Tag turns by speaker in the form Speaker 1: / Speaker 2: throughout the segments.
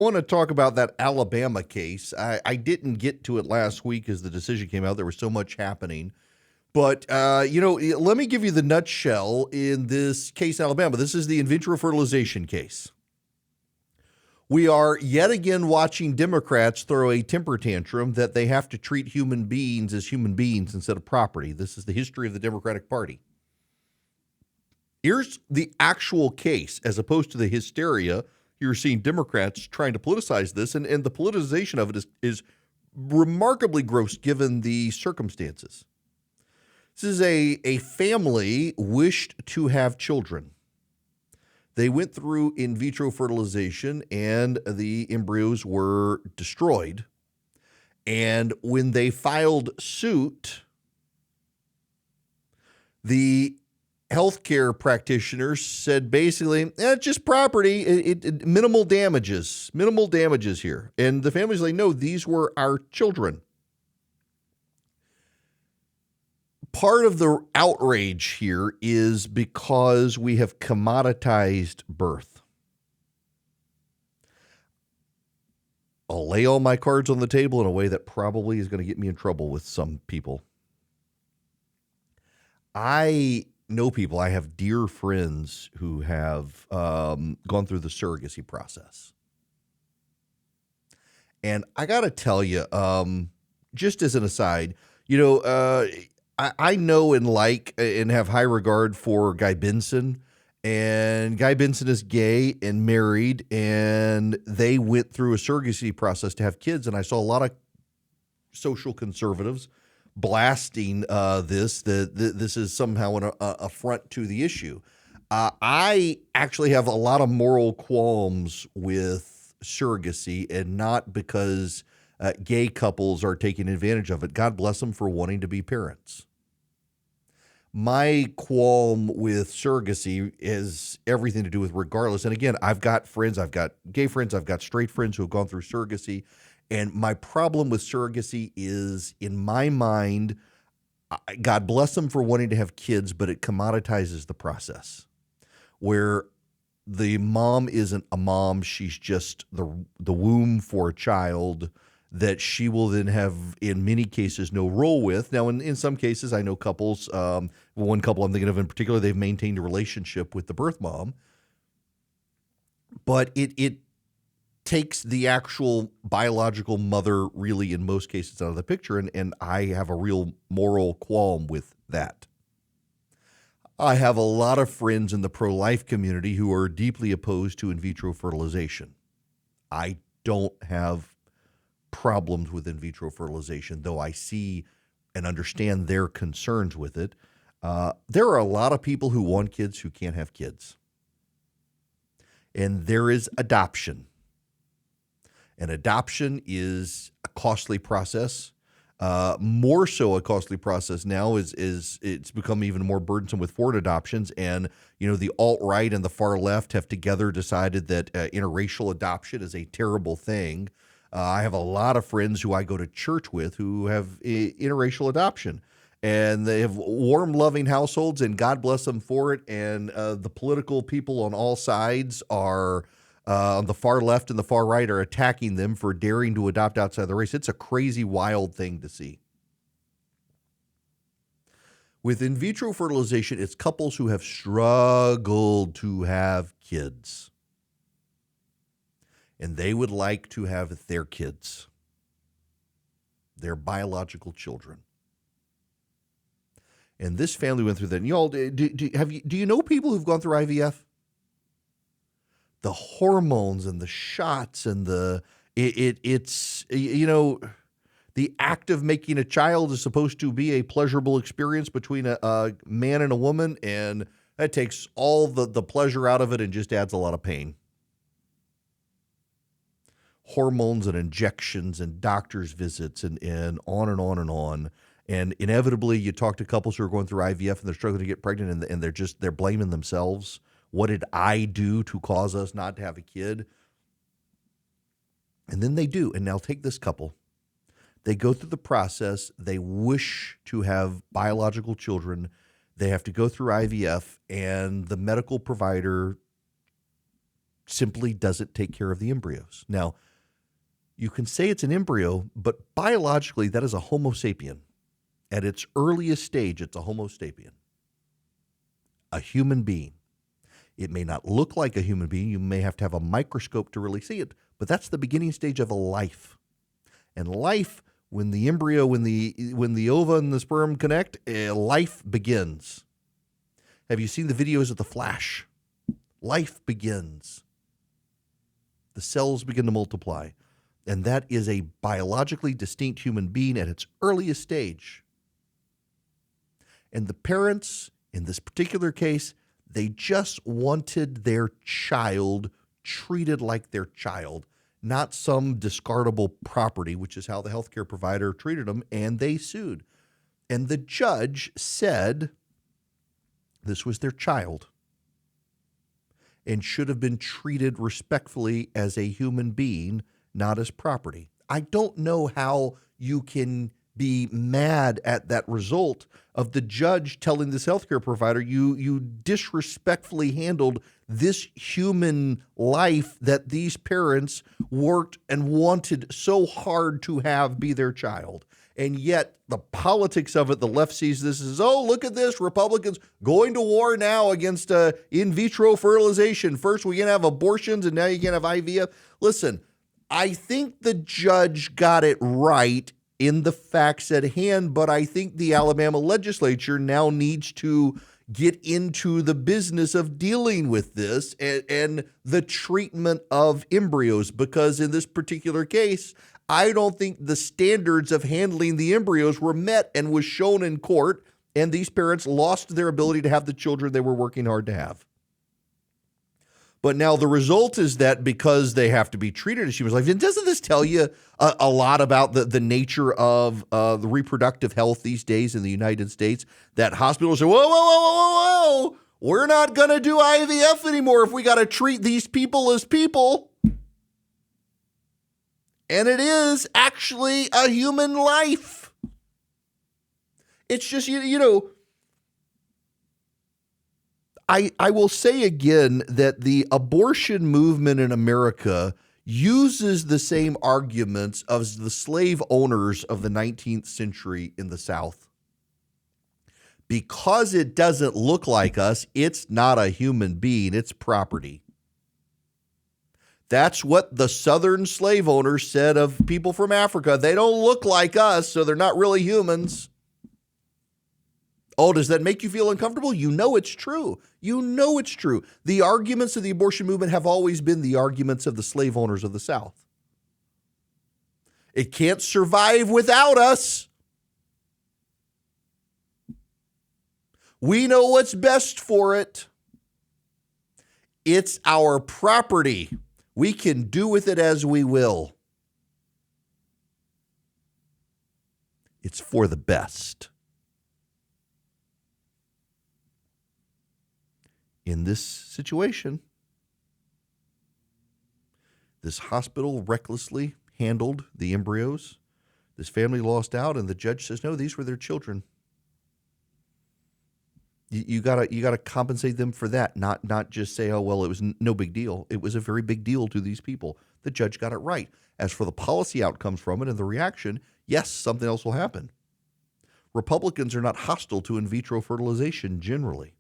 Speaker 1: want to talk about that Alabama case. I didn't get to it last week as the decision came out. There was so much happening. But, let me give you the nutshell in this case, Alabama. This is the in vitro fertilization case. We are yet again watching Democrats throw a temper tantrum that they have to treat human beings as human beings instead of property. This is the history of the Democratic Party. Here's the actual case, as opposed to the hysteria you're seeing Democrats trying to politicize this, and the politicization of it is remarkably gross given the circumstances. This is a family wished to have children. They went through in vitro fertilization, and the embryos were destroyed. And when they filed suit, the healthcare practitioners said basically, just property, minimal damages here. And the family's like, no, these were our children. Part of the outrage here is because we have commoditized birth. I'll lay all my cards on the table in a way that probably is going to get me in trouble with some people. I know people, I have dear friends who have gone through the surrogacy process. And I got to tell you, just as an aside, I know and like and have high regard for Guy Benson. And Guy Benson is gay and married, and they went through a surrogacy process to have kids. And I saw a lot of social conservatives blasting this is somehow an affront to the issue. I actually have a lot of moral qualms with surrogacy, and not because gay couples are taking advantage of it. God bless them for wanting to be parents. My qualm with surrogacy is everything to do with regardless. And again, I've got friends, I've got gay friends, I've got straight friends who have gone through surrogacy. And my problem with surrogacy is, in my mind, God bless them for wanting to have kids, but it commoditizes the process where the mom isn't a mom. She's just the womb for a child that she will then have, in many cases, no role with. Now, in some cases, I know couples, one couple I'm thinking of in particular, they've maintained a relationship with the birth mom. But it takes the actual biological mother, really, in most cases, out of the picture, and I have a real moral qualm with that. I have a lot of friends in the pro-life community who are deeply opposed to in vitro fertilization. I don't have problems with in vitro fertilization, though I see and understand their concerns with it. There are a lot of people who want kids who can't have kids. And there is adoption. And adoption is a costly process. More so a costly process now is it's become even more burdensome with foreign adoptions. And, the alt-right and the far left have together decided that interracial adoption is a terrible thing. I have a lot of friends who I go to church with who have interracial adoption, and they have warm, loving households, and God bless them for it. And the political people on all sides are, on the far left and the far right, are attacking them for daring to adopt outside the race. It's a crazy, wild thing to see. With in vitro fertilization, it's couples who have struggled to have kids. And they would like to have their kids, their biological children. And this family went through that. And y'all, do you know people who've gone through IVF? The hormones and the shots and it's the act of making a child is supposed to be a pleasurable experience between a man and a woman, and that takes all the pleasure out of it and just adds a lot of pain. Hormones and injections and doctor's visits and on and on and on. And inevitably, you talk to couples who are going through IVF and they're struggling to get pregnant, and they're blaming themselves. What did I do to cause us not to have a kid? And then they do. And now take this couple. They go through the process. They wish to have biological children. They have to go through IVF, and the medical provider simply doesn't take care of the embryos. Now, you can say it's an embryo, but biologically, that is a Homo sapien. At its earliest stage, it's a Homo sapien, a human being. It may not look like a human being. You may have to have a microscope to really see it, but that's the beginning stage of a life. And life, when the embryo, when the ova and the sperm connect, life begins. Have you seen the videos of the Flash? Life begins. The cells begin to multiply. And that is a biologically distinct human being at its earliest stage. And the parents, in this particular case, they just wanted their child treated like their child, not some discardable property, which is how the healthcare provider treated them, and they sued. And the judge said this was their child and should have been treated respectfully as a human being, not as property. I don't know how you can be mad at that result of the judge telling this healthcare provider, you disrespectfully handled this human life that these parents worked and wanted so hard to have be their child. And yet the politics of it, the left sees this as, oh, look at this, Republicans going to war now against in vitro fertilization. First we can have abortions and now you can have IVF. Listen, I think the judge got it right in the facts at hand, but I think the Alabama legislature now needs to get into the business of dealing with this and the treatment of embryos, because in this particular case, I don't think the standards of handling the embryos were met and was shown in court, and these parents lost their ability to have the children they were working hard to have. But now the result is that because they have to be treated as humans, and doesn't this tell you a lot about the nature of the reproductive health these days in the United States? That hospitals say, whoa, we're not going to do IVF anymore if we got to treat these people as people. And it is actually a human life. It's just, you know, I will say again that the abortion movement in America uses the same arguments as the slave owners of the 19th century in the South. Because it doesn't look like us, it's not a human being, it's property. That's what the Southern slave owners said of people from Africa. They don't look like us, so they're not really humans. Oh, does that make you feel uncomfortable? You know it's true. You know it's true. The arguments of the abortion movement have always been the arguments of the slave owners of the South. It can't survive without us. We know what's best for it. It's our property. We can do with it as we will. It's for the best. In this situation, this hospital recklessly handled the embryos. This family lost out, and the judge says, no, these were their children. You gotta compensate them for that, not just say, oh, well, it was no big deal. It was a very big deal to these people. The judge got it right. As for the policy outcomes from it and the reaction, yes, something else will happen. Republicans are not hostile to in vitro fertilization generally.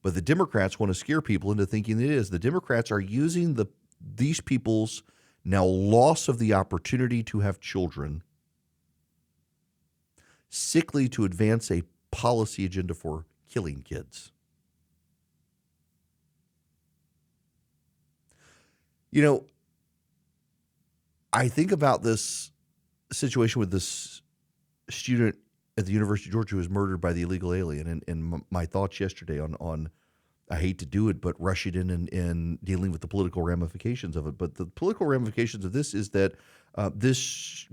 Speaker 1: But the Democrats want to scare people into thinking it is. The Democrats are using these people's now loss of the opportunity to have children sickly to advance a policy agenda for killing kids. You know, I think about this situation with this student at the University of Georgia who was murdered by the illegal alien, and my thoughts yesterday on I hate to do it, but rushing in and dealing with the political ramifications of it. But the political ramifications of this is that this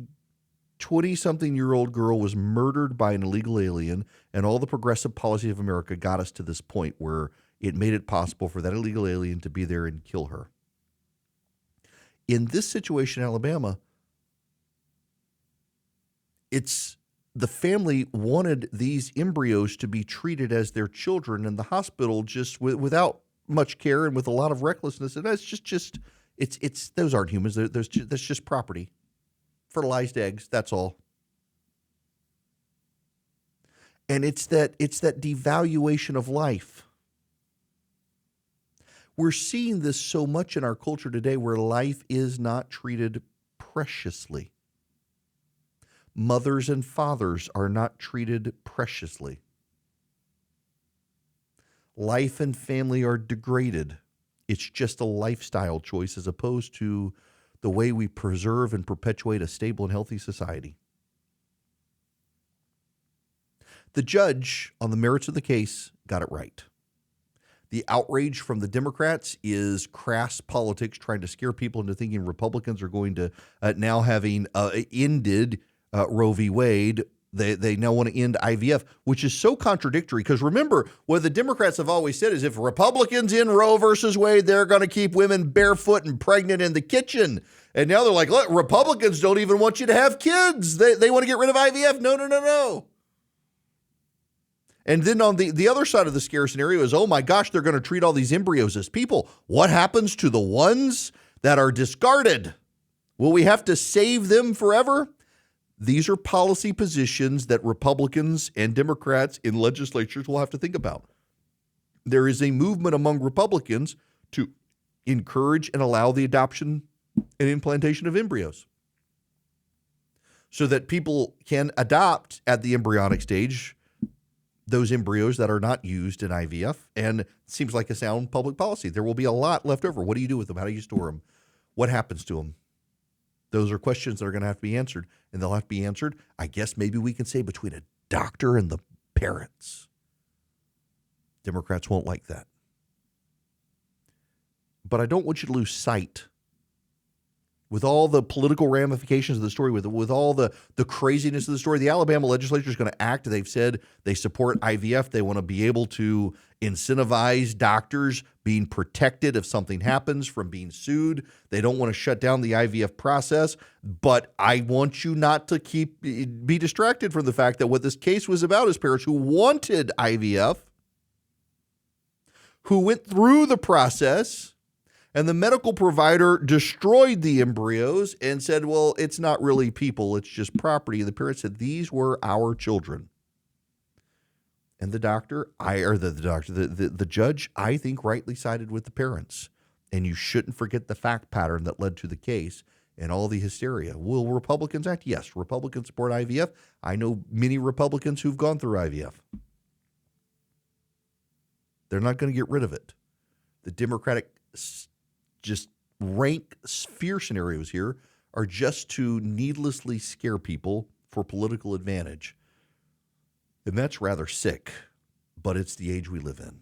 Speaker 1: 20-something-year-old girl was murdered by an illegal alien, and all the progressive policy of America got us to this point where it made it possible for that illegal alien to be there and kill her. In this situation in Alabama, it's the family wanted these embryos to be treated as their children, and the hospital just without much care and with a lot of recklessness. And that's just it's those aren't humans. That's just property. Fertilized eggs, that's all. And it's that devaluation of life. We're seeing this so much in our culture today where life is not treated preciously. Mothers and fathers are not treated preciously. Life and family are degraded. It's just a lifestyle choice as opposed to the way we preserve and perpetuate a stable and healthy society. The judge, on the merits of the case, got it right. The outrage from the Democrats is crass politics trying to scare people into thinking Republicans are going to, now having ended Roe v. Wade, they now want to end IVF, which is so contradictory. Because remember, what the Democrats have always said is if Republicans in Roe versus Wade, they're going to keep women barefoot and pregnant in the kitchen. And now they're like, look, Republicans don't even want you to have kids. They want to get rid of IVF. No. And then on the other side of the scare scenario is, oh my gosh, they're going to treat all these embryos as people. What happens to the ones that are discarded? Will we have to save them forever? These are policy positions that Republicans and Democrats in legislatures will have to think about. There is a movement among Republicans to encourage and allow the adoption and implantation of embryos so that people can adopt at the embryonic stage those embryos that are not used in IVF, and it seems like a sound public policy. There will be a lot left over. What do you do with them? How do you store them? What happens to them? Those are questions that are going to have to be answered, and they'll have to be answered, I guess maybe we can say, between a doctor and the parents. Democrats won't like that. But I don't want you to lose sight. With all the political ramifications of the story, with all the craziness of the story, the Alabama legislature is going to act. They've said they support IVF. They want to be able to incentivize doctors being protected if something happens from being sued. They don't want to shut down the IVF process. But I want you not to be distracted from the fact that what this case was about is parents who wanted IVF, who went through the process, and the medical provider destroyed the embryos and said, well, it's not really people, it's just property. The parents said, these were our children. And the judge, I think, rightly sided with the parents. And you shouldn't forget the fact pattern that led to the case and all the hysteria. Will Republicans act? Yes, Republicans support IVF. I know many Republicans who've gone through IVF. They're not going to get rid of it. The Democratic just rank fear scenarios here are just to needlessly scare people for political advantage. And that's rather sick, but it's the age we live in.